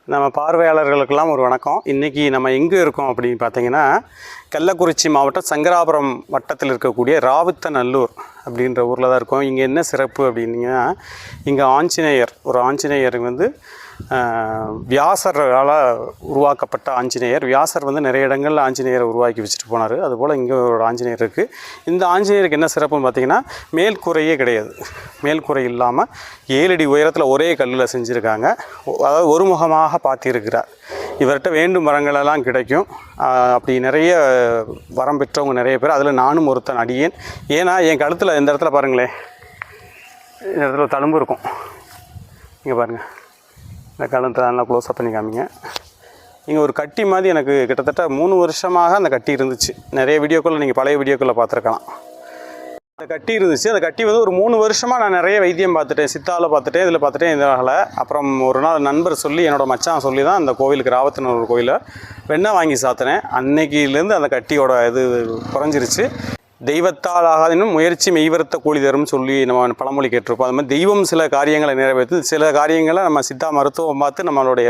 நம்ம பார்வையாளர்களுக்கெல்லாம் ஒரு வணக்கம். இன்றைக்கி நம்ம எங்கே இருக்கோம் அப்படின்னு பார்த்தீங்கன்னா, கள்ளக்குறிச்சி மாவட்டம் சங்கராபுரம் வட்டத்தில் இருக்கக்கூடிய ராவுத்தநல்லூர் அப்படின்ற ஊரில் தான் இருக்கோம். இங்கே என்ன சிறப்பு அப்படின்னா, இங்கே ஆஞ்சநேயர் வந்து வியாசரால் உருவாக்கப்பட்ட ஆஞ்சநேயர். வியாசர் வந்து நிறைய இடங்களில் ஆஞ்சநேயரை உருவாக்கி வச்சுட்டு போனார். அதுபோல் இங்கே ஒரு ஆஞ்சநேயர் இருக்குது. இந்த ஆஞ்சநேயருக்கு என்ன சிறப்புன்னு பார்த்தீங்கன்னா, மேல்கூரையே கிடையாது. மேல்கூரை இல்லாமல் 7 அடி உயரத்தில் ஒரே கல்லில் செஞ்சுருக்காங்க. அதாவது ஒரு முகமாக பார்த்திருக்கிறார். இவர்கிட்ட வேண்டும் வரங்களெல்லாம் கிடைக்கும். அப்படி நிறைய வரம் பெற்றவங்க நிறைய பேர், அதில் நானும் ஒருத்தன் அடியேன். ஏன்னா என் கழுத்தில் இந்த இடத்துல பாருங்களேன், இந்த இடத்துல தழும்பு இருக்கும். இங்கே பாருங்கள், இந்த கழுத்தை நல்லா க்ளோஸ்அப் பண்ணி காமிங்க. இங்கே ஒரு கட்டி மாதிரி எனக்கு கிட்டத்தட்ட 3 வருஷமாக அந்த கட்டி இருந்துச்சு. நிறைய வீடியோக்களில் நீங்கள் பழைய வீடியோக்களில் பார்த்துருக்கலாம். அந்த கட்டி இருந்துச்சு. அந்த கட்டி வந்து ஒரு 3 வருஷமாக நான் நிறைய வைத்தியம் பார்த்துட்டேன். சித்தாவில் பார்த்துட்டேன், இதில் பார்த்துட்டேன். இதாகலை. அப்புறம் ஒரு நாள் நண்பர் சொல்லி, என்னோடய மச்சான் சொல்லி தான் அந்த கோவிலுக்கு, ராவுத்தநல்லூர் கோயிலில் வெண்ணெய் வாங்கி சாத்தினேன். அன்னைக்கிலேருந்து அந்த கட்டியோட இது குறைஞ்சிருச்சு. தெய்வத்தால் ஆகாதினும் முயற்சி மெய்வருத்த கூலி தரும்னு சொல்லி நம்ம பழமொழி கேட்டிருப்போம். அது மாதிரி தெய்வம் சில காரியங்களை நிறைவேற்றி, சில காரியங்களை நம்ம சித்தா மருத்துவம் பார்த்து நம்மளுடைய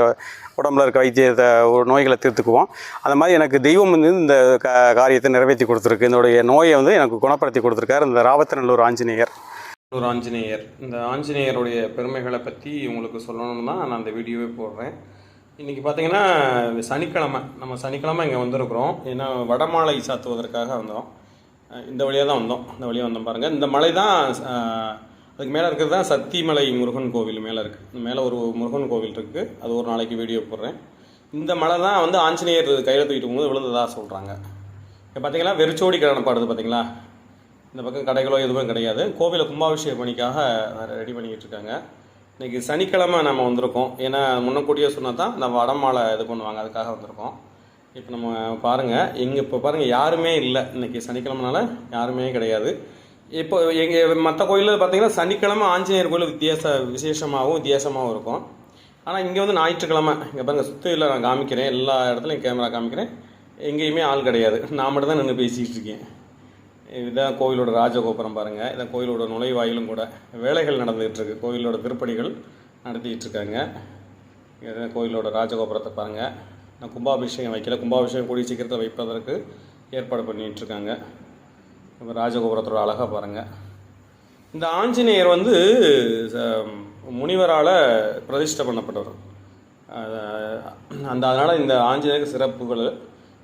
உடம்புல இருக்க வைத்தியத்தை நோய்களை தீர்த்துக்குவோம். அந்த மாதிரி எனக்கு தெய்வம் வந்து இந்த காரியத்தை நிறைவேற்றி கொடுத்துருக்கு. என்னுடைய நோயை வந்து எனக்கு குணப்படுத்தி கொடுத்துருக்காரு இந்த ராவுத்தநல்லூர் ஆஞ்சநேயர். இந்த ஆஞ்சநேயருடைய பெருமைகளை பற்றி உங்களுக்கு சொல்லணும்னு தான் நான் அந்த வீடியோவே போடுறேன். இன்றைக்கி பார்த்திங்கன்னா சனிக்கிழமை இங்கே வந்திருக்கிறோம். ஏன்னா வடமாலை சாத்துவதற்காக வந்தோம். இந்த வழியாக தான் வந்தோம். பாருங்கள், இந்த மலை தான், அதுக்கு மேலே இருக்கிறது தான் சத்திமலை முருகன் கோவில் மேலே இருக்குது. மேலே ஒரு முருகன் கோவில் இருக்குது. அது ஒரு நாளைக்கு வீடியோ போடுறேன். இந்த மலை தான் வந்து ஆஞ்சநேயர் கையில் தூக்கிட்டு போகும்போது விழுந்ததாக சொல்கிறாங்க. இப்போ பார்த்தீங்கன்னா வெறிச்சோடி கிரணப்பாடுது பார்த்தீங்களா. இந்த பக்கம் கடைகளோ எதுவும் கிடையாது. கோவிலை கும்பாபிஷேக பணிக்காக ரெடி பண்ணிக்கிட்டு இருக்காங்க. இன்றைக்கி சனிக்கிழமை நம்ம வந்திருக்கோம். ஏன்னா முன்னக்கூட்டியே சொன்னால் தான் இந்த வடமாலை இது பண்ணுவாங்க, அதுக்காக வந்திருக்கோம். இப்போ நம்ம பாருங்கள், இப்போ பாருங்கள் யாருமே இல்லை. இன்றைக்கி சனிக்கிழமைனால யாருமே கிடையாது. இப்போ எங்கள் மற்ற கோயிலில் பார்த்திங்கன்னா சனிக்கிழமை ஆஞ்சநேயர் கோயில் வித்தியாசமாகவும் இருக்கும். ஆனால் இங்கே வந்து ஞாயிற்றுக்கிழமை, இங்கே பாருங்கள் சுற்றியில் நான் காமிக்கிறேன், எல்லா இடத்துலையும் கேமரா காமிக்கிறேன். எங்கேயுமே ஆள் கிடையாது. நான் மட்டும் தான் நின்று பேசிகிட்டு இருக்கேன். இதுதான் கோவிலோட ராஜகோபுரம் பாருங்கள். இதான் கோயிலோட நுழைவாயிலும் கூட வேலைகள் நடந்துகிட்டு இருக்குது. கோயிலோட திருப்பணிகள் நடத்திக்கிட்டு இருக்காங்க. இதுதான் கோயிலோட ராஜகோபுரத்தை பாருங்கள். நான் கும்பாபிஷேகம் வைக்கல, கும்பாபிஷேகம் கூடிய சீக்கிரத்தில் வைப்பதற்கு ஏற்பாடு பண்ணிகிட்ருக்காங்க. இப்போ ராஜகோபுரத்தோட அழகாக பாருங்கள். இந்த ஆஞ்சநேயர் வந்து முனிவரால் பிரதிஷ்டை பண்ணப்பட்டவர். அதனால் இந்த ஆஞ்சநேயருக்கு சிறப்புகள்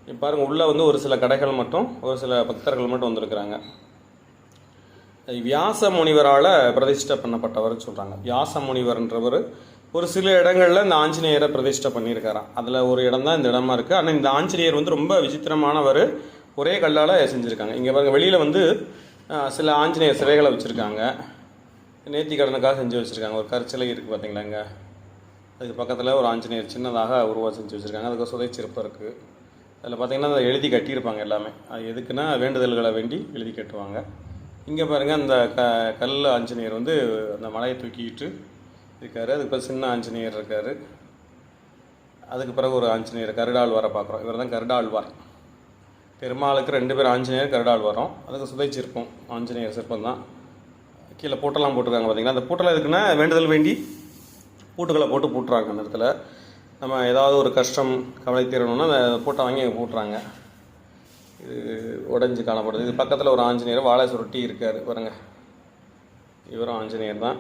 இப்போ பாருங்கள். உள்ளே வந்து ஒரு சில கடைகள் மட்டும், ஒரு சில பக்தர்கள் மட்டும் வந்திருக்கிறாங்க. வியாச முனிவரால் பிரதிஷ்டை பண்ணப்பட்டவர்னு சொல்கிறாங்க. வியாச முனிவர்ன்றவர் ஒரு சில இடங்களில் இந்த ஆஞ்சநேயரை பிரதிஷ்டை பண்ணியிருக்காராம். அதில் ஒரு இடம் தான் இந்த இடமா இருக்குது. ஆனால் இந்த ஆஞ்சநேயர் வந்து ரொம்ப விசித்திரமானவர். ஒரே கல்லால் செஞ்சுருக்காங்க. இங்கே பாருங்கள், வெளியில் வந்து சில ஆஞ்சநேயர் சிலைகளை வச்சுருக்காங்க. நேர்த்தி கடனுக்காக செஞ்சு வச்சுருக்காங்க. ஒரு கற்சிலை இருக்குது பார்த்தீங்களா. இங்கே அதுக்கு பக்கத்தில் ஒரு ஆஞ்சநேயர் சின்னதாக உருவாக செஞ்சு வச்சுருக்காங்க. அதுக்கு சுதைச்சிருப்பு இருக்குது. அதில் பார்த்திங்கன்னா அதை எழுதி கட்டியிருப்பாங்க எல்லாமே. அது எதுக்குன்னா வேண்டுதல்களை வேண்டி எழுதி கட்டுவாங்க. இங்கே பாருங்கள், அந்த கல் ஆஞ்சநேயர் வந்து அந்த மலையை தூக்கிட்டு இருக்கார். அதுக்கு பிறகு சின்ன ஆஞ்சநேயர் இருக்கார். அதுக்கு பிறகு ஒரு ஆஞ்சநேயர் கருடாழ்வாரை பார்க்குறோம். இவர் தான் கருடாழ்வார். பெருமாளுக்கு 2 பேர் ஆஞ்சநேயர், கருடாழ்வாரம். அதுக்கு சுதைச்சிருப்போம் ஆஞ்சநேயர் சிற்பம் தான். கீழே பூட்டெல்லாம் போட்டிருக்காங்க பார்த்தீங்கன்னா. அந்த பூட்டெல்லாம் எதுக்குன்னா வேண்டுதல் வேண்டி பூட்டுகளை போட்டு பூட்டுறாங்க. அந்த இடத்துல நம்ம ஏதாவது ஒரு கஷ்டம் கவலை தீரணும்னா அந்த பூட்டை வாங்கி அங்கே பூட்டுறாங்க. இது உடஞ்சி காணப்படுது. இது பக்கத்தில் ஒரு ஆஞ்சநேயர் வாழை சுருட்டி இருக்கார் பாருங்கள். இவரும் ஆஞ்சநேயர் தான்.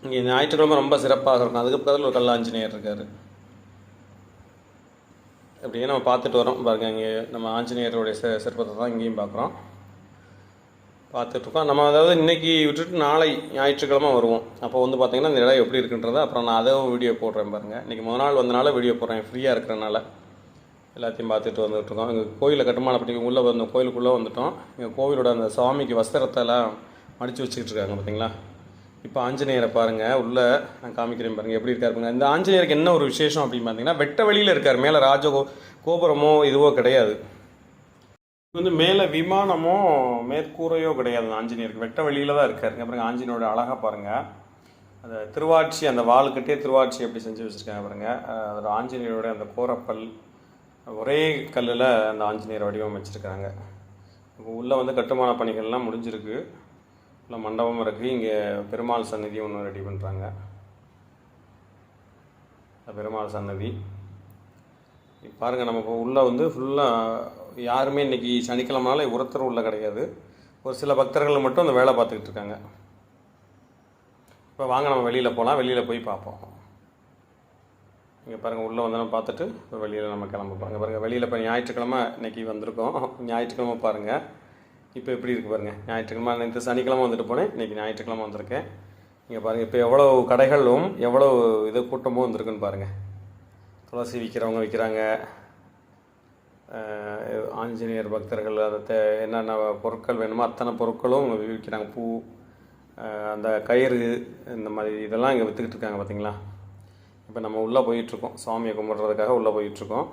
இங்கே ஞாயிற்றுக்கிழமை ரொம்ப சிறப்பாக இருக்கும். அதுக்கு பக்கத்தில் ஒரு கல் ஆஞ்சநேயர் இருக்கார். அப்படியே நம்ம பார்த்துட்டு வரோம் பாருங்கள். இங்கே நம்ம ஆஞ்சநேயருடைய சிற்பத்தை தான் இங்கேயும் பார்த்துட்ருக்கோம். நம்ம அதாவது இன்றைக்கி விட்டுட்டு நாளை ஞாயிற்றுக்கிழமை வருவோம். அப்போ வந்து பார்த்திங்கன்னா இந்த இடம் எப்படி இருக்குன்றதை அப்புறம் நான் அதை வீடியோ போடுறேன் பாருங்கள். இன்றைக்கி முதல் நாள் வந்தனால வீடியோ போடுறேன். ஃப்ரீயாக இருக்கிறனால எல்லாத்தையும் பார்த்துட்டு வந்துட்டுருக்கோம். எங்கள் கோயிலில் கட்டுமானப்பட்டி உள்ளே வந்து கோயிலுக்குள்ளே வந்துட்டோம். எங்கள் கோவிலோட அந்த சாமிக்கு வஸ்திரத்தெல்லாம் மடித்து வச்சுக்கிட்டு இருக்காங்க பார்த்தீங்களா. இப்போ ஆஞ்சநேயரை பாருங்கள், உள்ளே நான் காமிக்கிறேன் பாருங்கள் எப்படி இருக்கார் பாருங்கள். இந்த ஆஞ்சநேயருக்கு என்ன ஒரு விசேஷம் அப்படின்னு பார்த்தீங்கன்னா, வெட்ட வெளியில் இருக்கார். மேலே கோபுரமோ இதுவோ கிடையாது. வந்து மேலே விமானமோ மேற்கூரையோ கிடையாது. ஆஞ்சநேயருக்கு வெட்ட வெளியில் தான் இருக்காருங்க. அப்புறம் ஆஞ்சநேயரோட அழகாக பாருங்கள். அந்த திருவாட்சி, அந்த வாளுக்கிட்டே திருவாட்சி எப்படி செஞ்சு வச்சுருக்காங்க பாருங்கள். அதோட ஆஞ்சநேயரோட அந்த கோரப்பல் ஒரே கல்லில் அந்த ஆஞ்சநேயர் வடிவம் வச்சுருக்காங்க. இப்போ உள்ளே வந்து கட்டுமான பணிகள்லாம் முடிஞ்சிருக்கு. இல்லை மண்டபம் இருக்குது. இங்கே பெருமாள் சந்நிதி ஒன்று ரெடி பண்ணுறாங்க. பெருமாள் சன்னதி பாருங்கள். நம்ம இப்போ உள்ளே வந்து ஃபுல்லாக யாருமே இன்றைக்கி சனிக்கிழமனால ஒருத்தர் உள்ளே கிடையாது. ஒரு சில பக்தர்கள் மட்டும் அந்த வேலை பார்த்துக்கிட்டு இருக்காங்க. இப்போ வாங்க நம்ம வெளியில் போகலாம், வெளியில் போய் பார்ப்போம். இங்கே பாருங்கள், உள்ளே வந்து நம்ம பார்த்துட்டு இப்போ வெளியில் நம்ம கிளம்ப பாருங்கள். பாருங்கள் வெளியில் இப்போ ஞாயிற்றுக்கிழமை இன்றைக்கி வந்திருக்கோம். ஞாயிற்றுக்கிழமை பாருங்கள் இப்போ எப்படி இருக்குது பாருங்கள். ஞாயிற்றுக்கிழமை நேற்று சனிக்கிழமை வந்துட்டு போனேன், இன்றைக்கி ஞாயிற்றுக்கிழமை வந்திருக்கேன். இங்கே பாருங்கள் இப்போ எவ்வளோ கடைகளும் எவ்வளோ இது கூட்டமும் வந்திருக்குன்னு பாருங்கள். துளசி விற்கிறவங்க விற்கிறாங்க, ஆஞ்சநேயர் பக்தர்கள் அதை என்னென்ன பொருட்கள் வேணுமோ அத்தனை பொருட்களும் விற்கிறாங்க. பூ, அந்த கயிறு, இந்த மாதிரி இதெல்லாம் இங்கே விற்றுக்கிட்டு இருக்காங்க பார்த்தீங்களா. இப்போ நம்ம உள்ளே போயிட்டுருக்கோம், சுவாமியை கும்பிட்றதுக்காக உள்ளே போயிட்டுருக்கோம்.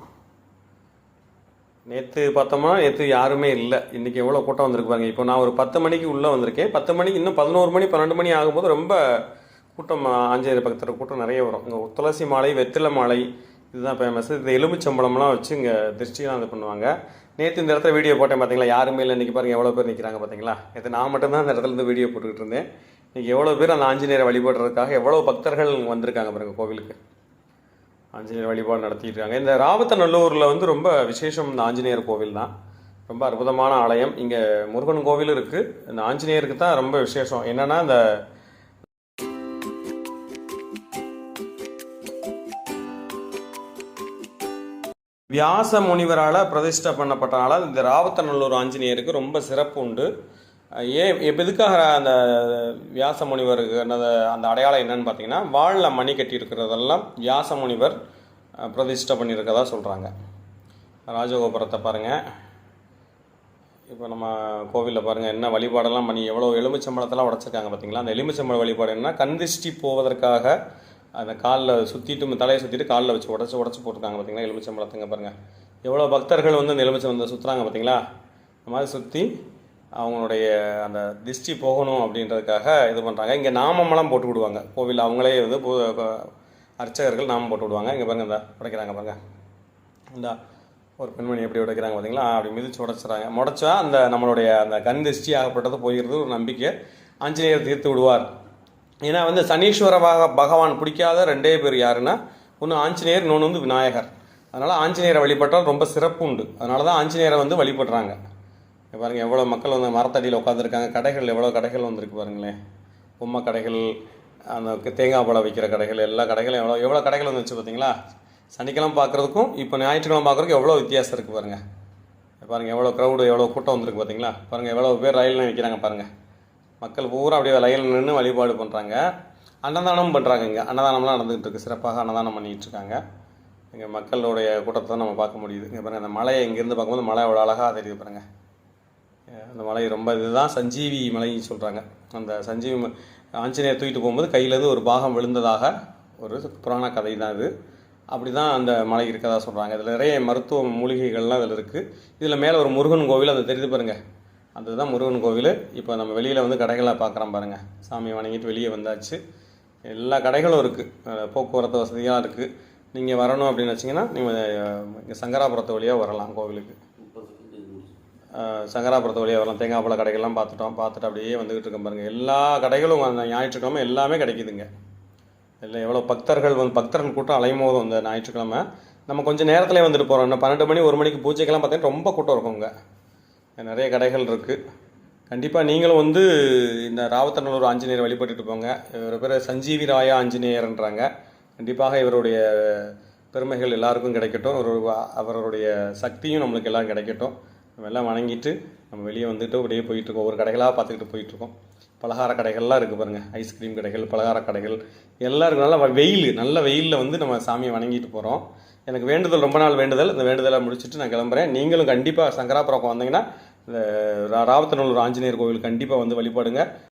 நேற்று பார்த்தோம்னா நேற்று யாருமே இல்லை. இன்றைக்கி எவ்வளோ கூட்டம் வந்திருக்கு பாருங்க. இப்போ நான் ஒரு 10 மணிக்கு உள்ளே வந்திருக்கேன். 10 மணிக்கு இன்னும் 11 மணி 12 மணி ஆகும்போது ரொம்ப கூட்டம், ஆஞ்சநேயர் பக்தர் கூட்டம் நிறைய வரும். இங்கே துளசி மாலை, வெற்றிலை மாலை இதுதான் ஃபேமஸ். இந்த எலுமிச்சம்பழம்லாம் வச்சு இங்கே திருஷ்டிலாம் இது பண்ணுவாங்க. நேற்று இந்த இடத்துல வீடியோ போட்டேன் பார்த்தீங்களா, யாருமே இல்லை. இன்றைக்கி பாருங்கள் எவ்வளோ பேர் நிற்கிறாங்க பார்த்தீங்களா. நேற்று நான் மட்டும்தான் அந்த இடத்துல இருந்து வீடியோ போட்டுக்கிட்டு இருந்தேன். இன்றைக்கி எவ்வளோ பேர் அந்த ஆஞ்சநேயரை வழிபடுறதுக்காக எவ்வளோ பக்தர்கள் வந்திருக்காங்க பாருங்கள் கோவிலுக்கு. ஆஞ்சநேயர் வழிபாடு நடத்திட்டு இருக்காங்க. இந்த ராவத்தநல்லூரில் வந்து ரொம்ப விசேஷம் இந்த ஆஞ்சநேயர் கோவில் தான். ரொம்ப அற்புதமான ஆலயம். இங்கே முருகன் கோவில் இருக்குது, இந்த ஆஞ்சநேயருக்கு தான் ரொம்ப விசேஷம். என்னென்னா இந்த வியாச முனிவரால் பிரதிஷ்டை பண்ணப்பட்டனால இந்த ராவத்தநல்லூர் ஆஞ்சநேயருக்கு ரொம்ப சிறப்பு உண்டு. எதுக்காக அந்த வியாச முனிவருக்கு அந்த அடையாளம் என்னன்னு பார்த்தீங்கன்னா, வாளில் மணி கட்டி இருக்கிறதெல்லாம் வியாச முனிவர் பிரதிஷ்டை பண்ணியிருக்கதா சொல்கிறாங்க. ராஜகோபுரத்தை பாருங்கள். இப்போ நம்ம கோவிலில் பாருங்கள் என்ன வழிபாடெல்லாம் பண்ணி எவ்வளோ எலுமிச்சம்பழத்தெல்லாம் உடச்சிருக்காங்க பார்த்தீங்களா. அந்த எலுமிச்சம்பழ வழிபாடு என்னன்னா, கந்திஷ்டி போவதற்காக அந்த காலில் சுற்றிட்டு தலையை சுற்றிட்டு காலில் வச்சு உடச்சி போட்டிருக்காங்க பார்த்தீங்களா எலுமிச்சம்பழத்துங்க. பாருங்கள் எவ்வளோ பக்தர்கள் வந்து இந்த எலுமிச்சம்பழத்தை சுற்றுறாங்க பார்த்தீங்களா. இந்த மாதிரி சுற்றி அவங்களுடைய அந்த திருஷ்டி போகணும் அப்படின்றதுக்காக இது பண்ணுறாங்க. இங்கே நாமமெல்லாம் போட்டு விடுவாங்க கோவில், அவங்களே வந்து அர்ச்சகர்கள் நாமம் போட்டு விடுவாங்க. இங்கே பாருங்கள் இந்த உடைக்கிறாங்க பாருங்கள். இந்த ஒரு பெண்மணி எப்படி உடைக்கிறாங்க பார்த்தீங்களா, அப்படி மிதிச்சு உடைச்சிட்றாங்க. முடைச்சா அந்த நம்மளுடைய அந்த கண் திருஷ்டி ஆகப்பட்டது போகிறது ஒரு நம்பிக்கை. ஆஞ்சநேயர் தீர்த்து விடுவார். ஏன்னா வந்து சனீஸ்வர பகவான் பிடிக்காத 2 பேர் யாருன்னா, ஒன்று ஆஞ்சநேயர், இன்னொன்று வந்து விநாயகர். அதனால் ஆஞ்சநேயரை வழிபட்டால் ரொம்ப சிறப்பு உண்டு. அதனால தான் ஆஞ்சநேயரை வந்து வழிபடுறாங்க. பாருங்கள் எவ்வளோ மக்கள் வந்து மரத்தடியில் உட்காந்துருக்காங்க. கடைகள் எவ்வளோ கடைகள் வந்திருக்கு பாருங்களேன். பொம்மை கடைகள், அந்த தேங்காய் பழம் விற்கிற கடைகள், எல்லா கடைகளும் எவ்வளோ கடைகள் வந்துச்சு பார்த்தீங்களா. சனிக்கிழமை பார்க்குறதுக்கும் இப்போ ஞாயிற்றுக்கிழமை பார்க்குறதுக்கும் எவ்வளோ வித்தியாசம் இருக்குது பாருங்கள். பாருங்கள் எவ்வளோ க்ரௌடு, எவ்வளோ கூட்டம் வந்திருக்கு பார்த்தீங்களா. பாருங்கள் எவ்வளோ பேர் ரயிலில் நிற்கிறாங்க பாருங்கள். மக்கள் பூரா அப்படியே ரயிலில் நின்று வழிபாடு பண்ணுறாங்க. அன்னதானம் பண்ணுறாங்க. இங்கே அன்னதானம்லாம் நடந்துகிட்டு இருக்குது. சிறப்பாக அன்னதானம் பண்ணிகிட்டு இருக்காங்க. இங்கே மக்களுடைய கூட்டத்தை நம்ம பார்க்க முடியுது. இங்கே பாருங்கள் அந்த மலையை இங்கேருந்து பார்க்கும்போது மலை அவ்வளோ அழகாக தெரியுது பாருங்கள். அந்த மலை ரொம்ப இதுதான் சஞ்சீவி மலைன்னு சொல்கிறாங்க. அந்த சஞ்சீவி ஆஞ்சநேயர் தூக்கிட்டு போகும்போது கையிலேருந்து ஒரு பாகம் விழுந்ததாக ஒரு புராண கதை தான் இது. அப்படி தான் அந்த மலை இருக்கதா சொல்கிறாங்க. இதில் நிறைய மருத்துவ மூலிகைகள்லாம் இதில் இருக்குது. இதில் மேலே ஒரு முருகன் கோவில் அது தெரியுது பாருங்கள், அதுதான் முருகன் கோவில். இப்போ நம்ம வெளியில் வந்து கடைகளை பார்க்குறோம் பாருங்கள். சாமியை வணங்கிட்டு வெளியே வந்தாச்சு. எல்லா கடைகளும் இருக்குது, போக்குவரத்து வசதியாக இருக்குது. நீங்கள் வரணும் அப்படின்னு வச்சிங்கன்னா நீங்கள் இங்கே சங்கராபுரத்து வழியாக வரலாம் கோவிலுக்கு. சங்கராபுரத்து வழியாக வரலாம். தேங்காய் பழ கடைகள்லாம் பார்த்துட்டு அப்படியே வந்துக்கிட்டு இருக்கோம் பாருங்கள். எல்லா கடைகளும் அந்த ஞாயிற்றுக்கிழமை எல்லாமே கிடைக்குதுங்க. இல்லை எவ்வளோ பக்தர்கள் கூட்டம் அலைமோதும் அந்த ஞாயிற்றுக்கிழமை. நம்ம கொஞ்சம் நேரத்தில் வந்துட்டு போகிறோம். இன்னும் 12 மணி 1 மணிக்கு பூஜைக்கெல்லாம் பார்த்தீங்கன்னா ரொம்ப கூட்டம் இருக்குங்க. நிறைய கடைகள் இருக்குது. கண்டிப்பாக நீங்களும் வந்து இந்த ராவத்தநல்லூர் ஆஞ்சநேயர் வழிபட்டுட்டு போங்க. இவர் பேர் சஞ்சீவி ராயா ஆஞ்சநேயர்ன்றாங்க. கண்டிப்பாக இவருடைய பெருமைகள் எல்லாருக்கும் கிடைக்கட்டும். அவருடைய சக்தியும் நம்மளுக்கு எல்லாம் கிடைக்கட்டும். நம்ம எல்லாம் வணங்கிட்டு நம்ம வெளியே வந்துட்டு அப்படியே போயிட்டுருக்கோம். ஒவ்வொரு கடைகளாக பார்த்துக்கிட்டு போயிட்டுருக்கோம். பலகார கடைகள்லாம் இருக்குது பாருங்கள். ஐஸ்கிரீம் கடைகள், பலகார கடைகள் எல்லாம் இருக்குது. நல்ல வெயிலில் வந்து நம்ம சாமியை வணங்கிட்டு போகிறோம். எனக்கு வேண்டுதல், ரொம்ப நாள் வேண்டுதல். இந்த வேண்டுதலை முடிச்சுட்டு நான் கிளம்புறேன். நீங்களும் கண்டிப்பாக சங்கராபுரம் வந்தீங்கன்னா இந்த ராவத்தநல்லூர் ஆஞ்சநேயர் கோவில் கண்டிப்பாக வந்து வழிபாடுங்க.